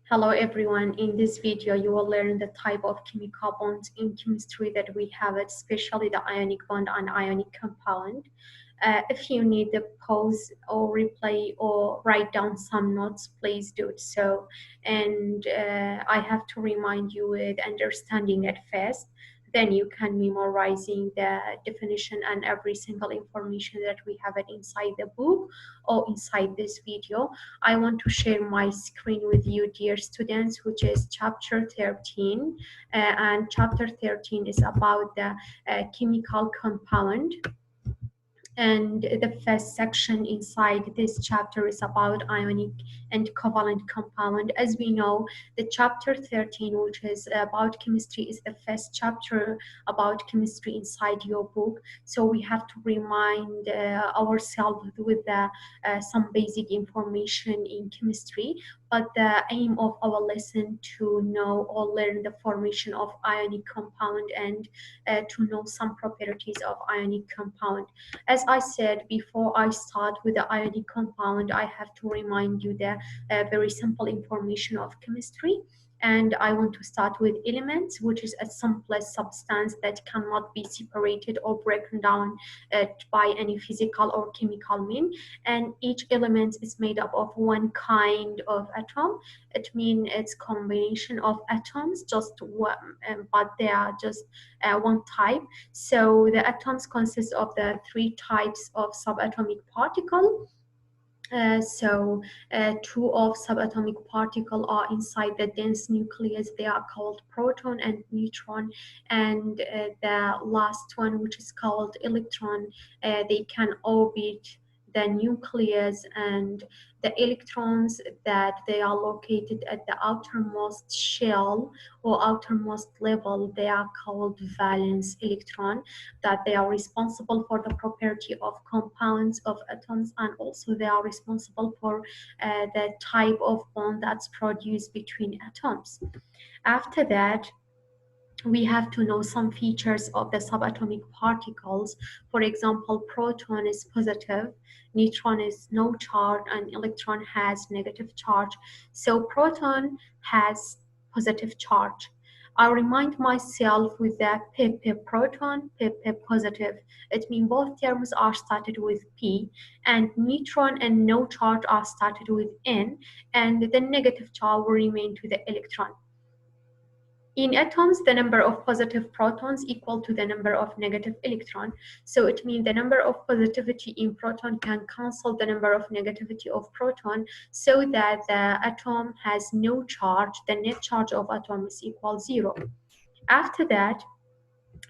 Hello everyone, in this video you will learn the type of chemical bonds in chemistry that we have, especially the ionic bond and ionic compound. If you need to pause or replay or write down some notes, please do so. And I have to remind you with understanding at first, then you can memorizing the definition and every single information that we have it inside the book or inside this video. I want to share my screen with you, dear students, which is chapter 13. And chapter 13 is about the chemical compound. And the first section inside this chapter is about ionic and covalent compound. As we know, the chapter 13, which is about chemistry, is the first chapter about chemistry inside your book. So we have to remind ourselves with some basic information in chemistry. But the aim of our lesson to know or learn the formation of ionic compound and to know some properties of ionic compound. As I said before I start with the ionic compound, I have to remind you the very simple information of chemistry. And I want to start with elements, which is a simplest substance that cannot be separated or broken down by any physical or chemical means. And each element is made up of one kind of atom. It means it's combination of atoms, just one, but they are just one type. So the atoms consist of the three types of subatomic particle. Two of subatomic particle are inside the dense nucleus. They are called proton and neutron. And the last one, which is called electron, they can orbit the nucleus, and the electrons that they are located at the outermost shell or outermost level, they are called valence electron, that they are responsible for the property of compounds of atoms, and also they are responsible for the type of bond that's produced between atoms. After that, we have to know some features of the subatomic particles. For example, proton is positive, neutron is no charge, and electron has negative charge. So proton has positive charge. I remind myself with the P proton, P positive. It means both terms are started with P, and neutron and no charge are started with N, and the negative charge will remain to the electron. In atoms, the number of positive protons equal to the number of negative electrons. So it means the number of positivity in proton can cancel the number of negativity of proton, so that the atom has no charge. The net charge of atom is equal 0. After that,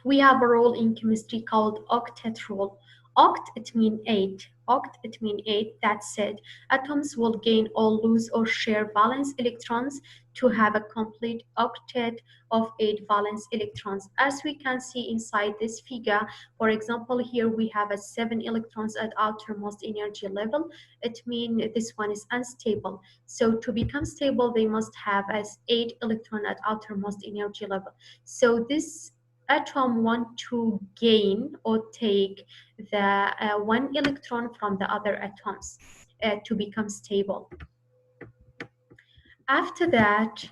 we have a rule in chemistry called octet rule. Oct, it means 8. Oct, it means 8. That said, atoms will gain or lose or share valence electrons to have a complete octet of 8 valence electrons. As we can see inside this figure, for example, here we have a 7 electrons at outermost energy level. It means this one is unstable. So to become stable, they must have as 8 electrons at outermost energy level. So this atom want to gain or take the 1 electron from the other atoms to become stable. After that,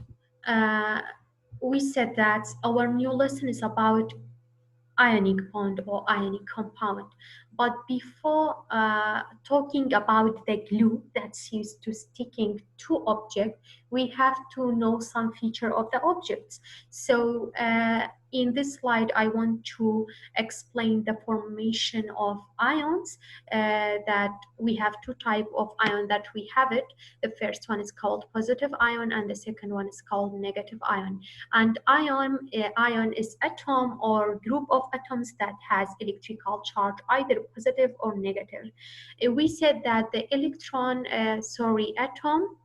we said that our new lesson is about ionic bond or ionic compound. But before talking about the glue that's used to sticking to object, we have to know some feature of the objects. So in this slide, I want to explain the formation of ions. That we have two types of ion that we have it. The first one is called positive ion, and the second one is called negative ion. And ion is atom or group of atoms that has electrical charge, either positive or negative. We said that the atom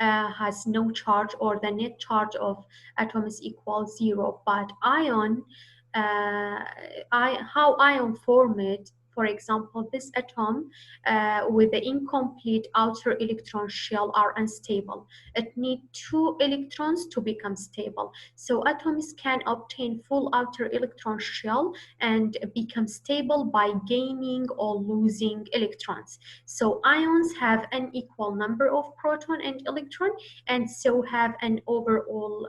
has no charge, or the net charge of atom is equal 0. But ion, how ion For example, this atom with the incomplete outer electron shell are unstable. It needs two electrons to become stable. So atoms can obtain full outer electron shell and become stable by gaining or losing electrons. So ions have an equal number of proton and electron, and so have an overall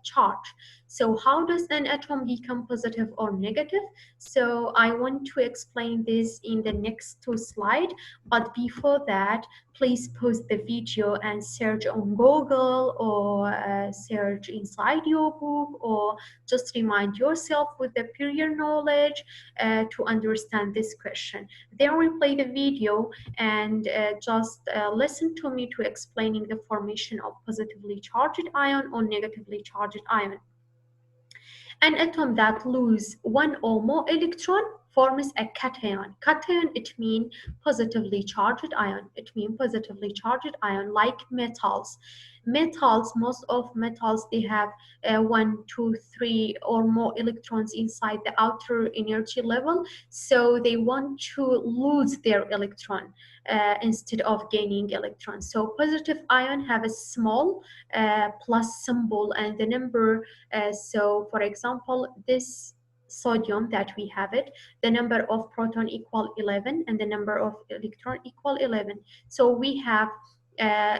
charge. So how does an atom become positive or negative? So I want to explain this in the next two slides, but before that, please pause the video and search on Google or search inside your book, or just remind yourself with the prior knowledge to understand this question. Then replay the video and just listen to me to explaining the formation of positively charged ion or negatively charged ion. An atom that loses one or more electron forms a cation. Cation, it means positively charged ion. It means positively charged ion, like metals. Metals, most of metals, they have 1, 2, 3 or more electrons inside the outer energy level. So they want to lose their electron instead of gaining electrons. So positive ion have a small plus symbol and the number. So for example, this sodium that we have it, the number of proton equal 11 and the number of electron equal 11. So we have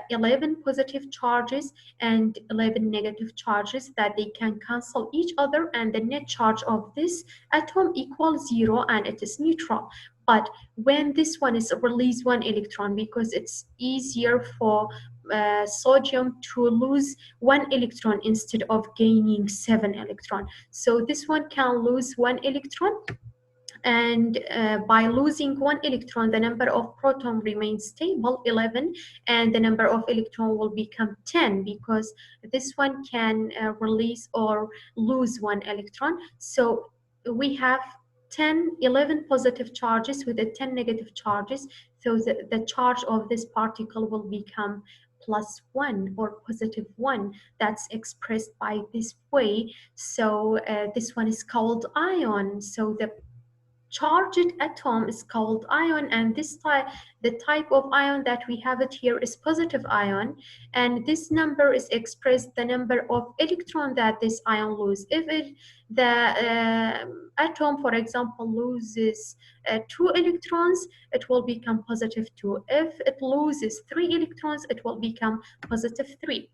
11 positive charges and 11 negative charges that they can cancel each other, and the net charge of this atom equals 0 and it is neutral. But when this one is release one electron, because it's easier for sodium to lose one electron instead of gaining 7 electron. So this one can lose one electron, and by losing one electron, the number of proton remains stable, 11, and the number of electron will become 10, because this one can release or lose one electron. So we have 11 positive charges with the 10 negative charges. So the charge of this particle will become +1 or +1. That's expressed by this way. So this one is called ion. So the charged atom is called ion, and the type of ion that we have it here is positive ion, and this number is expressed the number of electron that this ion loses. If the atom, for example, loses 2 electrons, it will become +2. If it loses 3 electrons, it will become +3.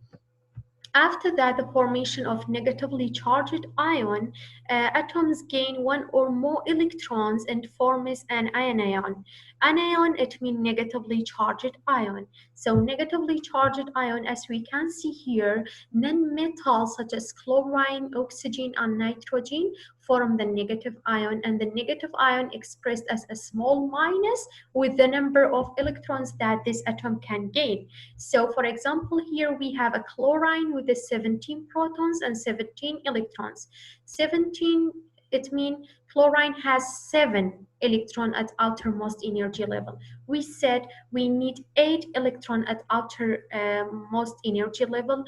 After that, the formation of negatively charged ion, atoms gain one or more electrons and forms an anion. Anion, it means negatively charged ion. So negatively charged ion, as we can see here, non-metals such as chlorine, oxygen, and nitrogen form the negative ion, and the negative ion expressed as a small minus with the number of electrons that this atom can gain. So for example, here we have a chlorine with the 17 protons and 17 electrons. 17, it means chlorine has 7 electrons at outermost energy level. We said we need 8 electrons at outermost energy level,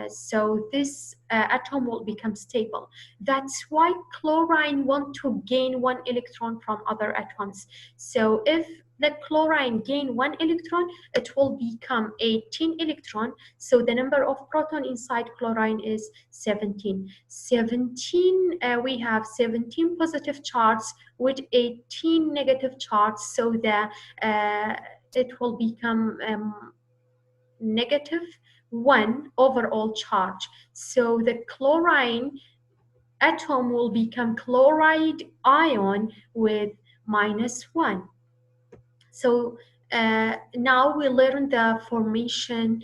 so this atom will become stable. That's why chlorine want to gain 1 electron from other atoms. So if the chlorine gain 1 electron, it will become 18 electron. So the number of proton inside chlorine is 17. We have 17 positive charges with 18 negative charges. So that it will become -1 overall charge. So the chlorine atom will become chloride ion with -1. So now we learn the formation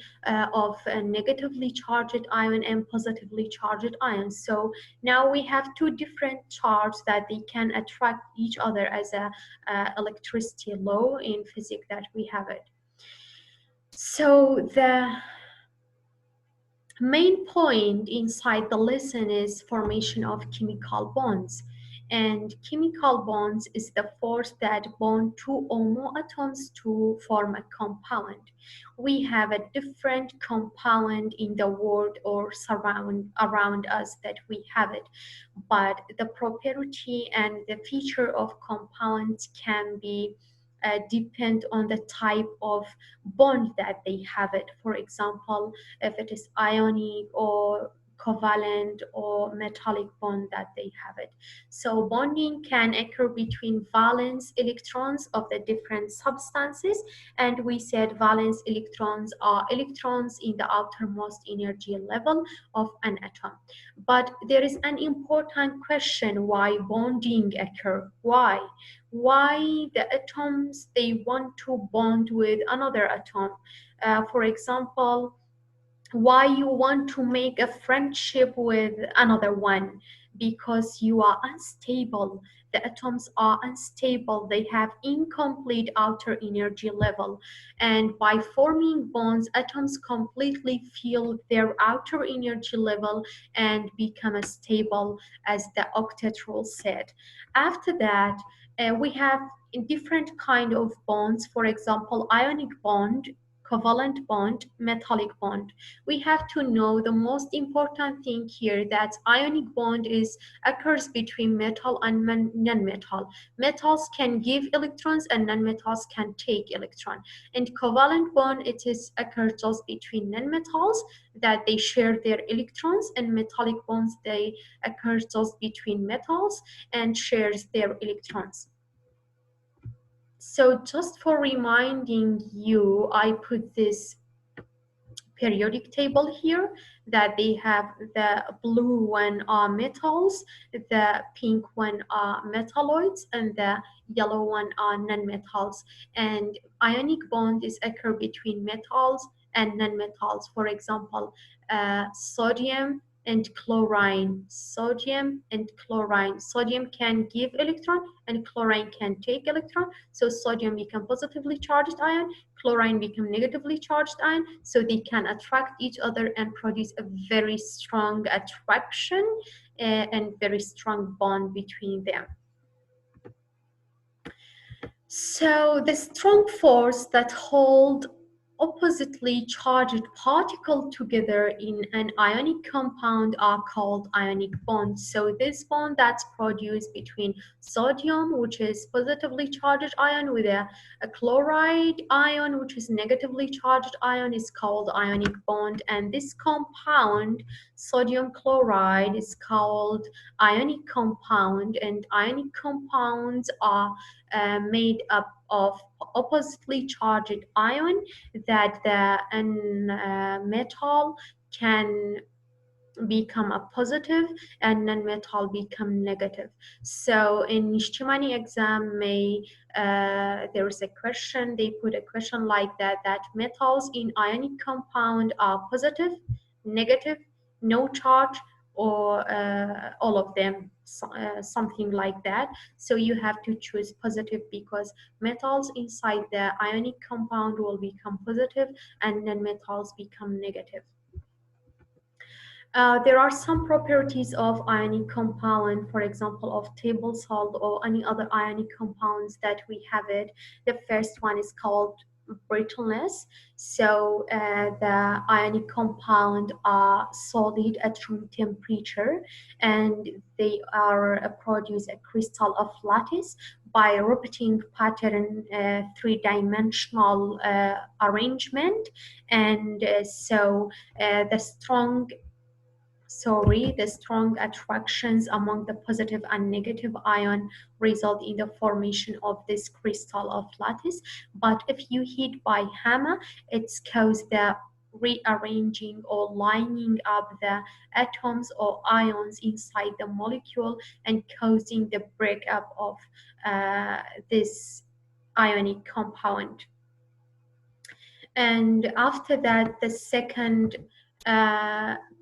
of a negatively charged ion and positively charged ion. So now we have two different charges that they can attract each other as a electricity law in physics that we have it. So the main point inside the lesson is formation of chemical bonds. And chemical bonds is the force that bond two or more atoms to form a compound. We have a different compound in the world or around us that we have it, but the property and the feature of compounds can be depend on the type of bond that they have it. For example, if it is ionic or covalent or metallic bond that they have it. So bonding can occur between valence electrons of the different substances, and we said valence electrons are electrons in the outermost energy level of an atom. But there is an important question: why bonding occur? Why the atoms they want to bond with another atom? For example, why you want to make a friendship with another one? Because you are unstable. The atoms are unstable, they have incomplete outer energy level, and by forming bonds atoms completely fill their outer energy level and become as stable, as the octet rule said. After that, we have different kind of bonds. For example, ionic bond, covalent bond, metallic bond. We have to know the most important thing here, that ionic bond is occurs between metal and non-metal. Metals can give electrons and non-metals can take electron. And covalent bond, it is occurs just between non-metals that they share their electrons, and metallic bonds they occur just between metals and shares their electrons. So just for reminding you, I put this periodic table here, that they have the blue one are metals, the pink one are metalloids, and the yellow one are non-metals. And ionic bond is occur between metals and non-metals. For example, sodium and chlorine. Sodium and chlorine. Sodium can give electron and chlorine can take electron. So sodium become positively charged ion, chlorine become negatively charged ion, so they can attract each other and produce a very strong attraction and very strong bond between them. So the strong force that hold oppositely charged particles together in an ionic compound are called ionic bonds. So this bond that's produced between sodium, which is positively charged ion, with a chloride ion, which is negatively charged ion, is called ionic bond. And this compound, sodium chloride, is called ionic compound. And ionic compounds are made up of oppositely charged ion that the metal can become a positive and non-metal become negative. So in Nishtimani exam, there is a question, they put a question like that, that metals in ionic compound are positive, negative, no charge, or all of them, something like that. So you have to choose positive, because metals inside the ionic compound will become positive and non-metals become negative. There are some properties of ionic compound, for example, of table salt or any other ionic compounds that we have it. The first one is called brittleness. So the ionic compound are solid at room temperature, and they are produce a crystal of lattice by repeating pattern three-dimensional arrangement. And the strong attractions among the positive and negative ion result in the formation of this crystal of lattice. But if you hit by hammer, it's cause the rearranging or lining up the atoms or ions inside the molecule and causing the breakup of this ionic compound. And after that, the second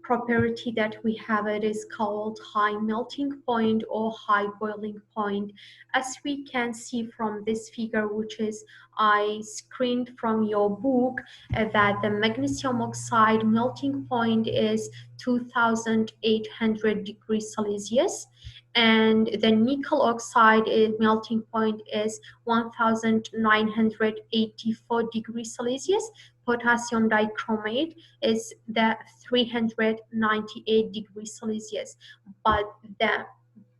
property that we have, it is called high melting point or high boiling point. As we can see from this figure, which is I screened from your book, that the magnesium oxide melting point is 2800 degrees Celsius, and the nickel oxide melting point is 1984 degrees Celsius. Potassium dichromate is the 398 degrees Celsius. But the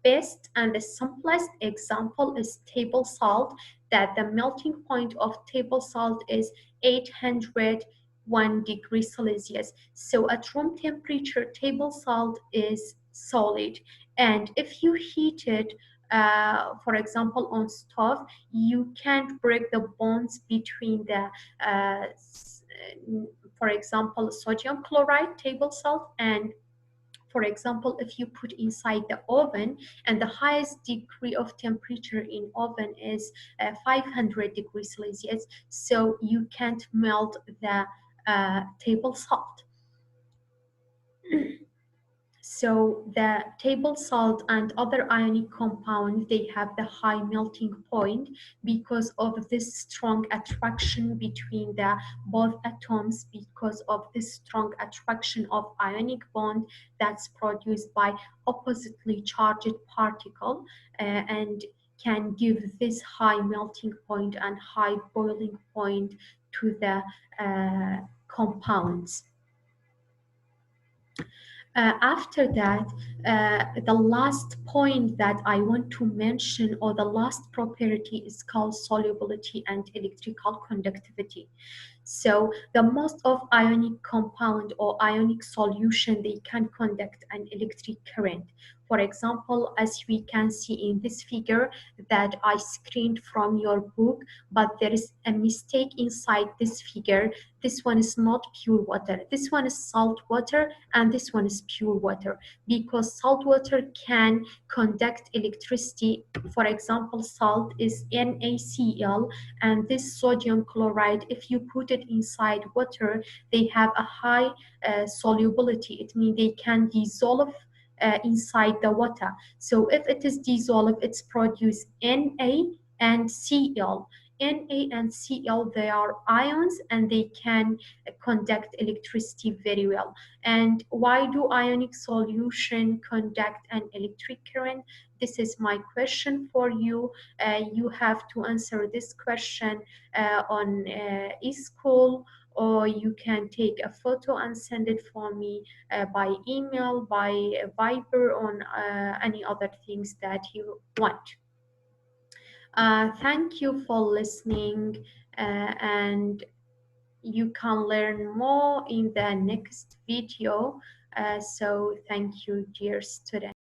best and the simplest example is table salt, that the melting point of table salt is 801 degrees Celsius. So at room temperature, table salt is solid. And if you heat it, for example, on stove, you can't break the bonds between the, for example, sodium chloride, table salt, and for example, if you put inside the oven, and the highest degree of temperature in oven is 500 degrees Celsius, so you can't melt the table salt. So the table salt and other ionic compounds, they have the high melting point because of this strong attraction between the both atoms, because of this strong attraction of ionic bond that's produced by oppositely charged particle, and can give this high melting point and high boiling point to the compounds. After that, the last point that I want to mention, or the last property, is called solubility and electrical conductivity. So the most of ionic compound or ionic solution, they can conduct an electric current. For example, as we can see in this figure that I screened from your book, but there is a mistake inside this figure. This one is not pure water. This one is salt water, and this one is pure water, because salt water can conduct electricity. For example, salt is NaCl, and this sodium chloride, if you put it inside water, they have a high solubility. It means they can dissolve inside the water. So if it is dissolved, it's produce Na and Cl. Na and Cl, they are ions, and they can conduct electricity very well. And why do ionic solution conduct an electric current? This is my question for you. You have to answer this question on eSchool, or you can take a photo and send it for me by email, by Viber, on any other things that you want. Thank you for listening, and you can learn more in the next video. So thank you, dear students.